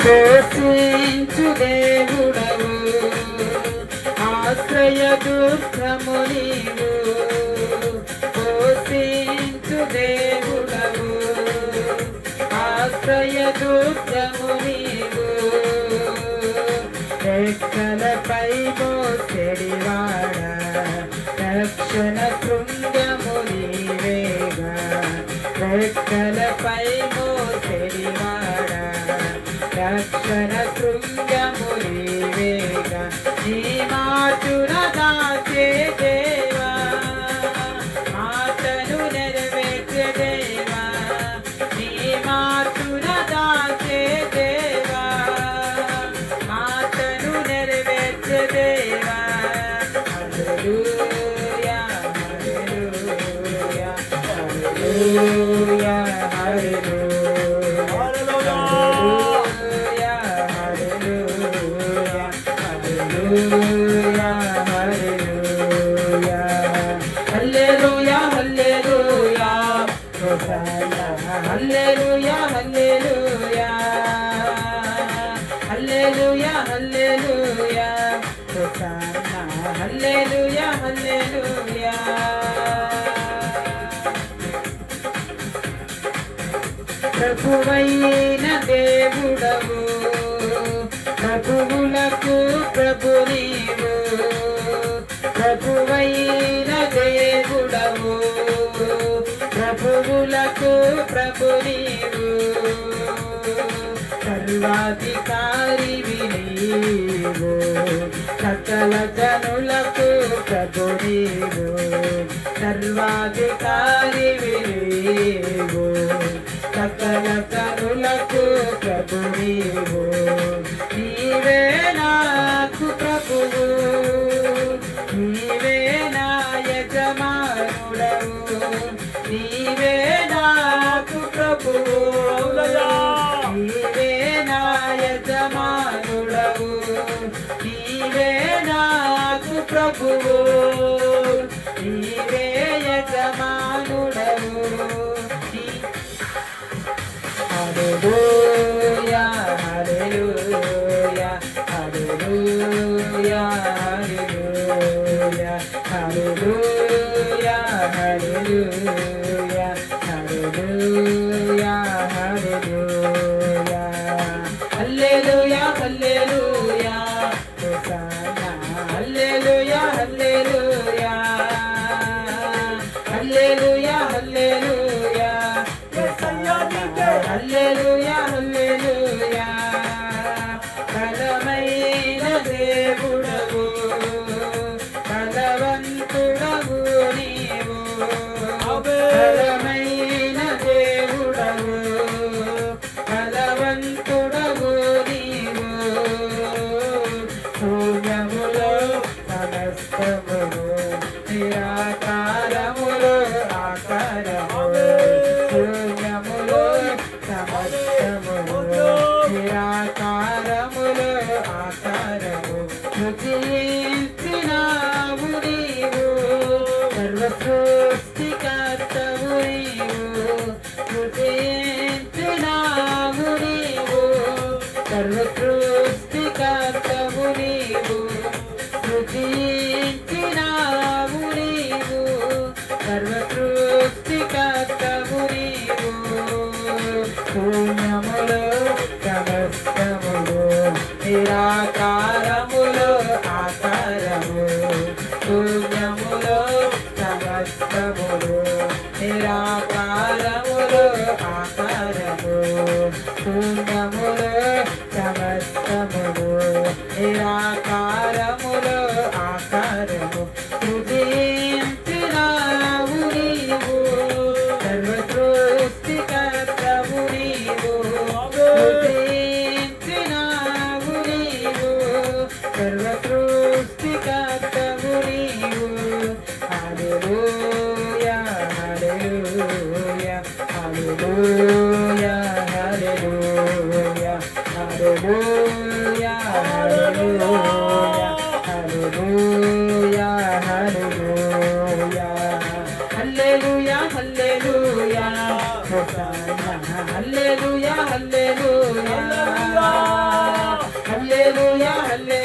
పోషించు దేవుడవు ఆశ్రయ దుర్గము నీవు పోషించు దేవుడవు ఆశ్రయ దుర్గము నీవు రెక్కలపై మోసెడివాడ రక్షణ శృంగము నీవేగా రెక్కలపై మోసెడివాడ రక్షణ శృంగము నీవేగా నీ మాటున దాచే దేవా మాటను నెరవేర్చే దేవా నీ మాటున దాచే దేవా మాటను నెరవేర్చే దేవా హల్లెలూయా హల్లెలూయా హల్లెలూయా హల్లెలూయా హల్లెలూయా హల్లెలూయా హల్లెలూయా హల్లెలూయా హల్లెలూయా హల్లెలూయా హల్లెలూయా ప్రభువైన దేవుడవు ప్రభువులకు ప్రభు నీవు ప్రభువైన దేవుడవు ప్రభువులకు ప్రభు నీవు సర్వాధికారివి నీవు సకల జనులకు ప్రభు నీవు సర్వాధికారివి నీవు సకల జనులకు ప్రభు నీవు నీవే నాకు ప్రభువు నీవే నా యజమానుడవు నీవే నాకు ప్రభువు నీవే నా యజమానుడవు నీవే నాకు ప్రభువు నీవే యజమానుడవు హల్లెలూయా హల్లెలూయా హల్లెలూయా హల్లెలూయా హల్లెలూయా హల్లెలూయా హల్లెలూయా హల్లెలూయా హల్లెలూయా హల్లెలూయా హల్లెలూయా హల్లెలూయా హల్లెలూయా హల్లెలూయా హల్లెలూయా బలమైన దేవుడవు బలవంతుడవు నీవు బలమైన దేవుడవు బలవంతుడవు నీవు శూన్యములో సమస్తములు నిరాకారములో ఆకారము శూన్యములో సమస్తములు నిరాకారములో ఆకారము సృజించినావు నీవు సర్వ సృష్టికర్తవు నీవు సృజించినావు నీవు సర్వ సృష్టికర్తవు నీవు సృజించినావు నీవు సర్వ సృష్టికర్తవు నీవు శూన్యములో సమస్తములు నిరాకారములో ఆకారము శూన్యములో సమస్తములు నిరాకారములో ఆకారము శూన్యములో సమస్తములు నిరాకారములో ఆకారము సృజించినావు నీవు సర్వ సృష్టికర్తవు నీవు సృజించినావు నీవు సర్వ సృష్టికర్తవు నీవు హల్లెలూయా హల్లెలూయా హల్లెలూయా హల్లెలూయా హల్లెలూయా హల్లెలూయా హల్లెలూయా హల్లెలూయా హల్లెలూయా హల్లెలూయా హల్లెలూయా హల్లెలూయా హల్లెలూయా హల్లెలూయా